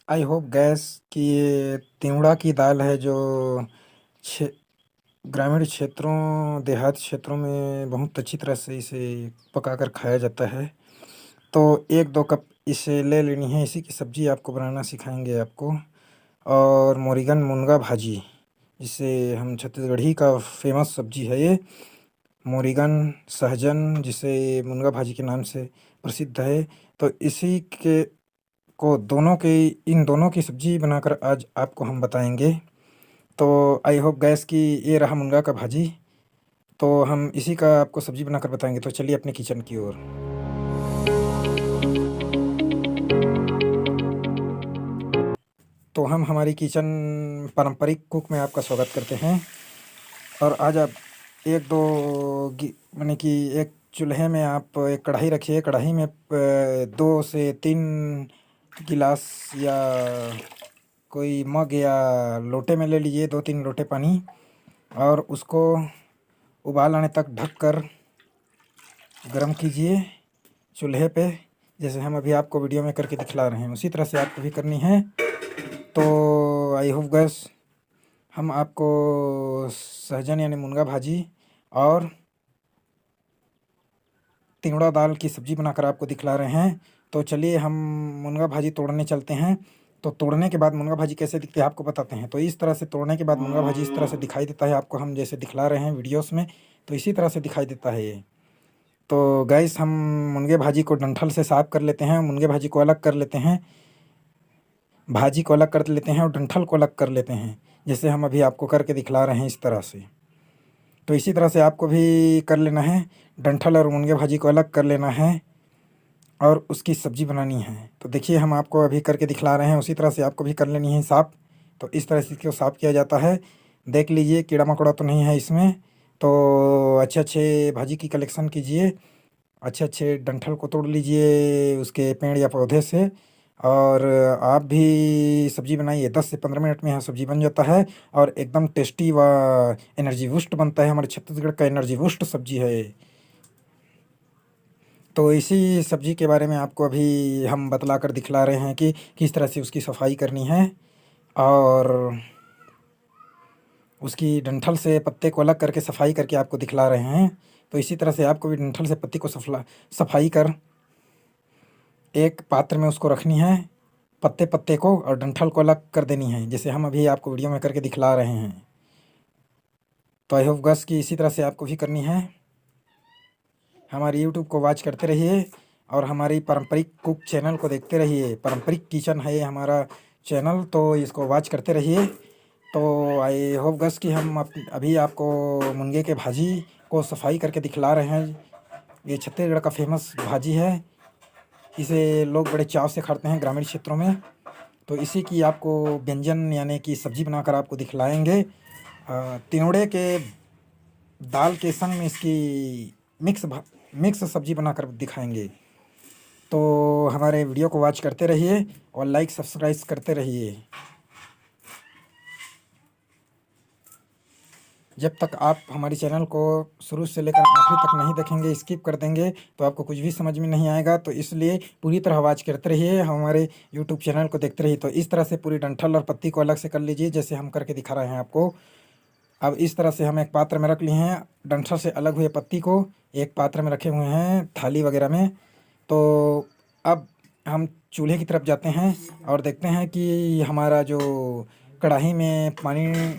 I hope gas कि ये तिवड़ा की दाल है जो क्षे ग्रामीण क्षेत्रों देहात क्षेत्रों में बहुत अच्छी तरह से इसे पकाकर खाया जाता है। तो 1-2 कप इसे ले लेनी है, इसी की सब्ज़ी आपको बनाना सिखाएँगे आपको। और मोरिगन मुनगा भाजी, जिसे हम छत्तीसगढ़ी का फ़ेमस सब्ज़ी है ये। मोरिगन, सहजन जिसे मुनगा भाजी के नाम से प्रसिद्ध है। तो इसी के को दोनों के इन दोनों की सब्ज़ी बनाकर आज आपको हम बताएँगे। तो आई होप गैस कि ये रहा मुनगा का भाजी, तो हम इसी का आपको सब्ज़ी बनाकर बताएँगे। तो चलिए अपने किचन की ओर। तो हम हमारी किचन पारंपरिक कुक में आपका स्वागत करते हैं। और आज आप 1-2 माने कि एक चूल्हे में आप एक कढ़ाई रखिए। कढ़ाई में 2 से 3 गिलास या कोई मग या लोटे में ले लीजिए 2-3 लोटे पानी, और उसको उबाल आने तक ढककर गरम कीजिए चूल्हे पे। जैसे हम अभी आपको वीडियो में करके दिखला रहे हैं, उसी तरह से आपको भी करनी है। तो आई होप गैस हम आपको सहजन यानी मुनगा भाजी और तिवड़ा दाल की सब्ज़ी बनाकर आपको दिखला रहे हैं। तो चलिए हम मुनगा भाजी तोड़ने चलते हैं। तो तोड़ने के बाद मुनगा भाजी कैसे दिखती है आपको बताते हैं। तो इस तरह से तोड़ने के बाद मुनगा भाजी इस तरह से दिखाई देता है आपको, हम जैसे दिखला रहे हैं वीडियोस में, तो इसी तरह से दिखाई देता है ये। तो गाइस हम मुनगे भाजी को डंठल से साफ़ कर लेते हैं, मुनगे भाजी को अलग कर लेते हैं, भाजी को अलग कर लेते हैं और डंठल को अलग कर लेते हैं, जैसे हम अभी आपको करके दिखला रहे हैं इस तरह से। तो इसी तरह से आपको भी कर लेना है, डंठल और मुनगे भाजी को अलग कर लेना है और उसकी सब्ज़ी बनानी है। तो देखिए हम आपको अभी करके दिखला रहे हैं, उसी तरह से आपको भी कर लेनी है साफ़। तो इस तरह से इसको साफ़ किया जाता है। देख लीजिए कीड़ा मकोड़ा तो नहीं है इसमें। तो अच्छे-अच्छे भाजी की कलेक्शन कीजिए, अच्छे-अच्छे डंठल को तोड़ लीजिए उसके पेड़ या पौधे से, और आप भी सब्ज़ी बनाइए। 10 से 15 मिनट में यह सब्ज़ी बन जाता है और एकदम टेस्टी व एनर्जी बूस्ट बनता है। हमारे छत्तीसगढ़ का एनर्जी बूस्ट सब्ज़ी है। तो इसी सब्ज़ी के बारे में आपको अभी हम बतला कर दिखला रहे हैं कि किस तरह से उसकी सफाई करनी है, और उसकी डंठल से पत्ते को अलग करके सफाई करके आपको दिखला रहे हैं। तो इसी तरह से आपको भी डंठल से पत्ती को सफाई कर एक पात्र में उसको रखनी है, पत्ते-पत्ते को और डंठल को अलग कर देनी है, जैसे हम अभी आपको वीडियो में करके दिखला रहे हैं। तो आई होप गस कि इसी तरह से आपको भी करनी है। हमारी यूट्यूब को वॉच करते रहिए और हमारी पारंपरिक कुक चैनल को देखते रहिए। पारंपरिक किचन है ये हमारा चैनल, तो इसको वॉच करते रहिए। तो आई होप गस कि हम अभी आपको मुनगे के भाजी को सफाई करके दिखला रहे हैं। ये छत्तीसगढ़ का फेमस भाजी है, इसे लोग बड़े चाव से खाते हैं ग्रामीण क्षेत्रों में। तो इसी की आपको व्यंजन यानी कि सब्ज़ी बनाकर आपको दिखलाएँगे। तिवड़े के दाल के संग में इसकी मिक्स सब्ज़ी बनाकर दिखाएँगे। तो हमारे वीडियो को वॉच करते रहिए और लाइक सब्सक्राइब करते रहिए। जब तक आप हमारी चैनल को शुरू से लेकर आखिरी तक नहीं देखेंगे, स्किप कर देंगे, तो आपको कुछ भी समझ में नहीं आएगा। तो इसलिए पूरी तरह वॉच करते रहिए, हमारे यूट्यूब चैनल को देखते रहिए। तो इस तरह से पूरी डंठल और पत्ती को अलग से कर लीजिए, जैसे हम करके दिखा रहे हैं आपको। अब इस तरह से हम एक पात्र में रख लिए हैं, डंठल से अलग हुए पत्ती को एक पात्र में रखे हुए हैं थाली वगैरह में। तो अब हम चूल्हे की तरफ जाते हैं और देखते हैं कि हमारा जो कढ़ाई में पानी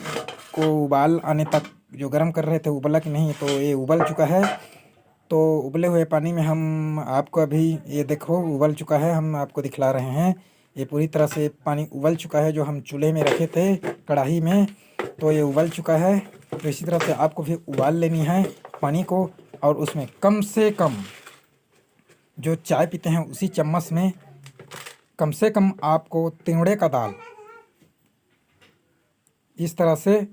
को उबाल आने तक जो गर्म कर रहे थे उबला कि नहीं। तो ये उबल चुका है। तो उबले हुए पानी में हम आपको अभी ये देखो उबल चुका है, हम आपको दिखला रहे हैं। ये पूरी तरह से पानी उबल चुका है जो हम चूल्हे में रखे थे कढ़ाई में, तो ये उबल चुका है। तो इसी तरह से आपको भी उबाल लेनी है पानी को, और उसमें कम से कम जो चाय पीते हैं उसी चम्मच में कम से कम आपको तिवड़े का दाल इस तरह से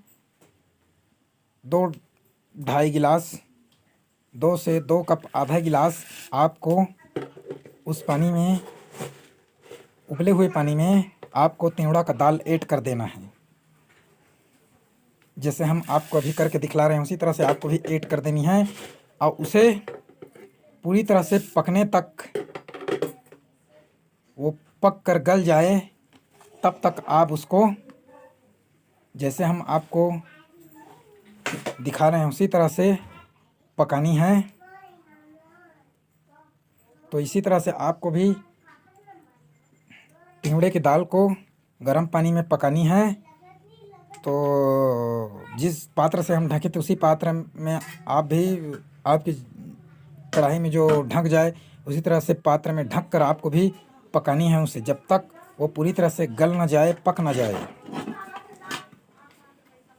2-2.5 गिलास, 2 से 2 कप आधा गिलास आपको उस पानी में, उबले हुए पानी में आपको तिवड़ा का दाल ऐड कर देना है। जैसे हम आपको अभी करके दिखला रहे हैं उसी तरह से आपको भी ऐड कर देनी है, और उसे पूरी तरह से पकने तक वो पक कर गल जाए तब तक आप उसको जैसे हम आपको दिखा रहे हैं उसी तरह से पकानी है। तो इसी तरह से आपको भी टिंगड़े की दाल को गर्म पानी में पकानी है। तो जिस पात्र से हम ढके थे उसी पात्र में आप भी आपकी कढ़ाई में जो ढक जाए उसी तरह से पात्र में ढक कर आपको भी पकानी है उसे, जब तक वो पूरी तरह से गल ना जाए, पक ना जाए।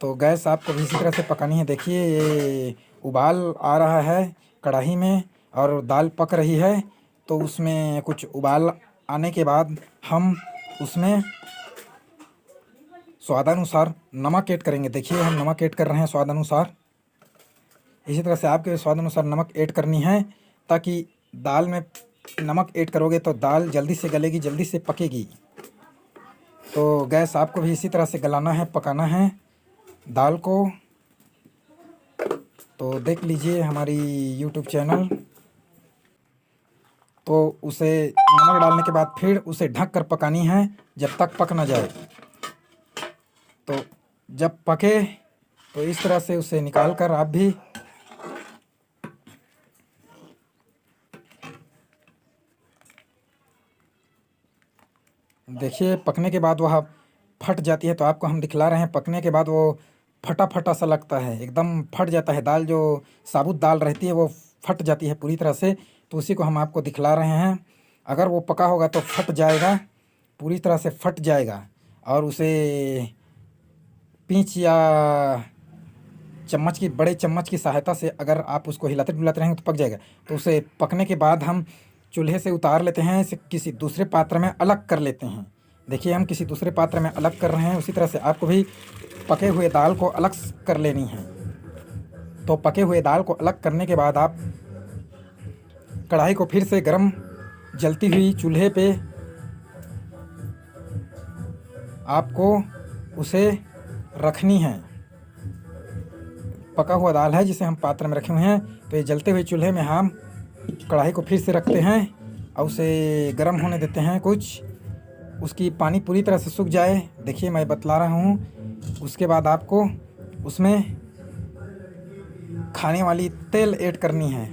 तो गैस आपको भी इसी तरह से पकानी है। देखिए ये उबाल आ रहा है कढ़ाई में और दाल पक रही है। तो उसमें कुछ उबाल आने के बाद हम उसमें स्वादानुसार नमक ऐड करेंगे। देखिए हम नमक ऐड कर रहे हैं स्वादानुसार। इसी तरह से आपके स्वादानुसार नमक ऐड करनी है, ताकि दाल में नमक ऐड करोगे तो दाल जल्दी से गलेगी, जल्दी से पकेगी। तो गैस आपको भी इसी तरह से गलाना है, पकाना है दाल को। तो देख लीजिए हमारी यूट्यूब चैनल। तो उसे नमक डालने के बाद फिर उसे ढक कर पकानी है जब तक पक ना जाए। तो जब पके तो इस तरह से उसे निकाल कर आप भी देखिए पकने के बाद वह फट जाती है। तो आपको हम दिखला रहे हैं पकने के बाद वो फटा फटा सा लगता है, एकदम फट जाता है। दाल जो साबुत दाल रहती है वो फट जाती है पूरी तरह से। तो उसी को हम आपको दिखला रहे हैं। अगर वो पका होगा तो फट जाएगा, पूरी तरह से फट जाएगा। और उसे पींच या चम्मच की, बड़े चम्मच की सहायता से अगर आप उसको हिलाते डुलाते रहेंगे तो पक जाएगा। तो उसे पकने के बाद हम चूल्हे से उतार लेते हैं, इसे किसी दूसरे पात्र में अलग कर लेते हैं। देखिए हम किसी दूसरे पात्र में अलग कर रहे हैं। उसी तरह से आपको भी पके हुए दाल को अलग कर लेनी है। तो पके हुए दाल को अलग करने के बाद आप कढ़ाई को फिर से गरम जलती हुई चूल्हे पे आपको उसे रखनी है। पका हुआ दाल है जिसे हम पात्र में रखे हुए हैं। तो ये जलते हुए चूल्हे में हम कढ़ाई को फिर से रखते हैं और उसे गर्म होने देते हैं कुछ, उसकी पानी पूरी तरह से सूख जाए। देखिए मैं बतला रहा हूँ। उसके बाद आपको उसमें खाने वाली तेल ऐड करनी है।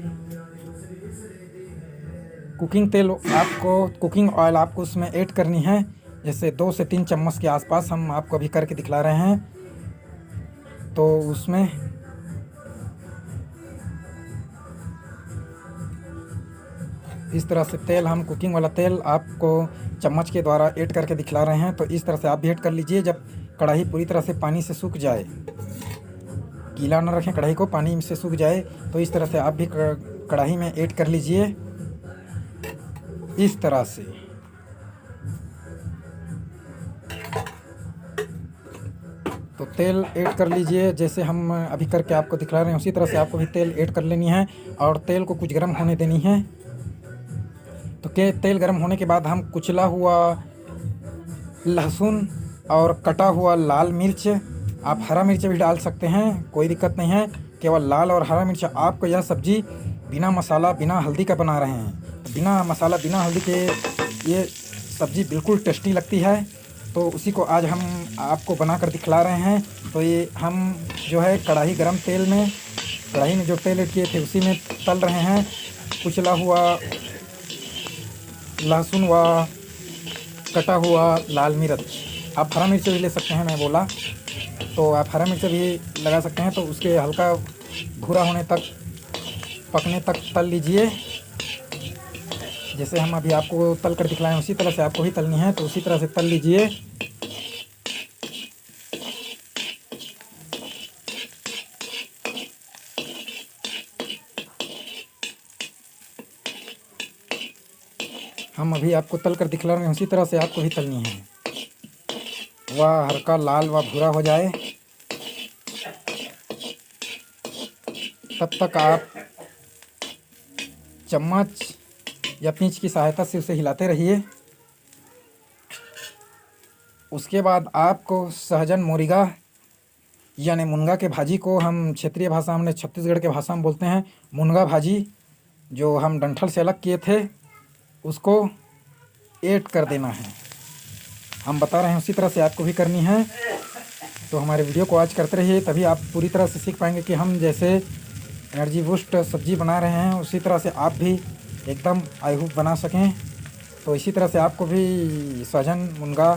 कुकिंग ऑयल आपको उसमें ऐड करनी है। जैसे 2 से 3 चम्मच के आसपास हम आपको अभी करके दिखला रहे हैं। तो उसमें इस तरह से तेल, हम कुकिंग वाला तेल आपको चम्मच के द्वारा ऐड करके दिखला रहे हैं। तो इस तरह से आप भी ऐड कर लीजिए जब कढ़ाई पूरी तरह से पानी से सूख जाए। गीला न रखें कढ़ाई को, पानी से सूख जाए। तो इस तरह से आप भी कढ़ाई में ऐड कर लीजिए इस तरह से। तो तेल ऐड कर लीजिए जैसे हम अभी करके आपको दिखला रहे हैं, उसी तरह से आपको भी तेल ऐड कर लेनी है और तेल को कुछ गर्म होने देनी है। तो तेल गर्म होने के बाद हम कुचला हुआ लहसुन और कटा हुआ लाल मिर्च, आप हरा मिर्च भी डाल सकते हैं, कोई दिक्कत नहीं है। केवल लाल और हरा मिर्च। आपको यह सब्ज़ी बिना मसाला बिना हल्दी का बना रहे हैं। बिना मसाला बिना हल्दी के ये सब्ज़ी बिल्कुल टेस्टी लगती है। तो उसी को आज हम आपको बना कर दिखला रहे हैं। तो ये हम जो है कढ़ाई में जो तेल ऐड किए थे उसी में तल रहे हैं कुचला हुआ लहसुन व कटा हुआ लाल मिर्च। आप हरा मिर्च भी ले सकते हैं, मैं बोला तो आप हरा मिर्च भी लगा सकते हैं। तो उसके हल्का भूरा होने तक, पकने तक तल लीजिए। जैसे हम अभी आपको तल कर दिखलाएं उसी तरह से आपको भी तलनी है। तो उसी तरह से तल लीजिए। हम अभी आपको तल कर दिखला रहे हैं, उसी तरह से आपको भी तलनी है। वह हल्का लाल व भूरा हो जाए तब तक आप चम्मच या पींच की सहायता से उसे हिलाते रहिए। उसके बाद आपको सहजन मोरिगा यानी मुनगा के भाजी को हम क्षेत्रीय भाषा, हमने छत्तीसगढ़ के भाषा में बोलते हैं मुनगा भाजी, जो हम डंठल से अलग किए थे उसको ऐड कर देना है। हम बता रहे हैं उसी तरह से आपको भी करनी है। तो हमारे वीडियो को आज करते रहिए, तभी आप पूरी तरह से सीख पाएंगे कि हम जैसे एनर्जी बूस्ट सब्जी बना रहे हैं उसी तरह से आप भी एकदम आई होप बना सकें। तो इसी तरह से आपको भी सहजन मुनगा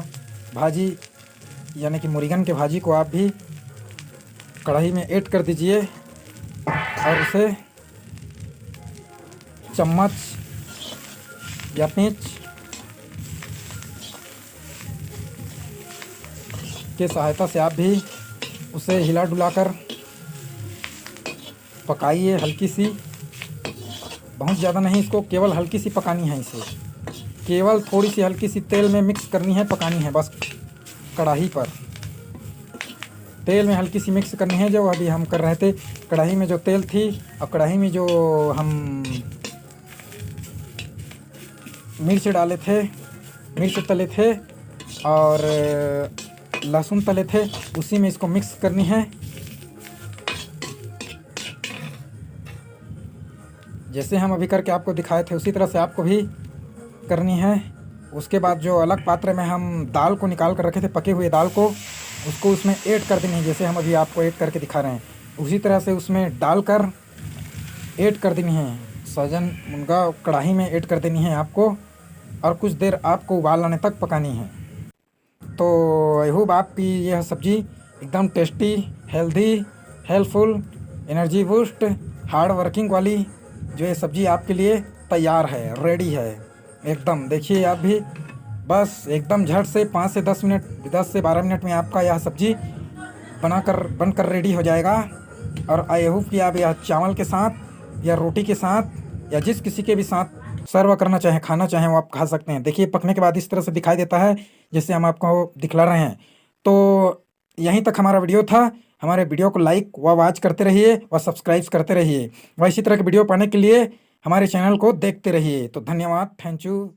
भाजी यानी कि मुर्गन के भाजी को आप भी कढ़ाई में ऐड कर दीजिए और उसे चम्मच या पिंच के सहायता से आप भी उसे हिला डुलाकर पकाइए हल्की सी, बहुत ज़्यादा नहीं, इसको केवल हल्की सी पकानी है। इसे केवल थोड़ी सी हल्की सी तेल में मिक्स करनी है, पकानी है बस। कढ़ाई पर तेल में हल्की सी मिक्स करनी है, जो अभी हम कर रहे थे। कढ़ाई में जो तेल थी और कढ़ाई में जो हम मिर्च डाले थे, मिर्च तले थे और लहसुन तले थे, उसी में इसको मिक्स करनी है। जैसे हम अभी करके आपको दिखाए थे उसी तरह से आपको भी करनी है। उसके बाद जो अलग पात्र में हम दाल को निकाल कर रखे थे, पके हुए दाल को, उसको उसमें ऐड कर देनी है। जैसे हम अभी आपको ऐड करके दिखा रहे हैं उसी तरह से उसमें डालकर ऐड कर देनी है। सहजन मुनगा कढ़ाई में ऐड कर देनी है आपको और कुछ देर आपको उबाल आने तक पकानी है। तो आई होप आपकी यह सब्ज़ी एकदम tasty, healthy, helpful, energy boost, hard working वाली जो ये सब्ज़ी आपके लिए तैयार है, रेडी है एकदम। देखिए आप भी बस एकदम झट से 5 से 10 मिनट, 10 से 12 मिनट में आपका यह सब्ज़ी बनकर रेडी हो जाएगा। और आई होप कि आप यह चावल के साथ या रोटी के साथ या जिस किसी के भी साथ सर्व करना चाहें, खाना चाहें, वो आप खा सकते हैं। देखिए पकने के बाद इस तरह से दिखाई देता है जैसे हम आपको दिखला रहे हैं। तो यहीं तक हमारा वीडियो था। हमारे वीडियो को लाइक व वॉच करते रहिए व सब्सक्राइब करते रहिए व इसी तरह के वीडियो पाने के लिए हमारे चैनल को देखते रहिए। तो धन्यवाद, थैंक यू।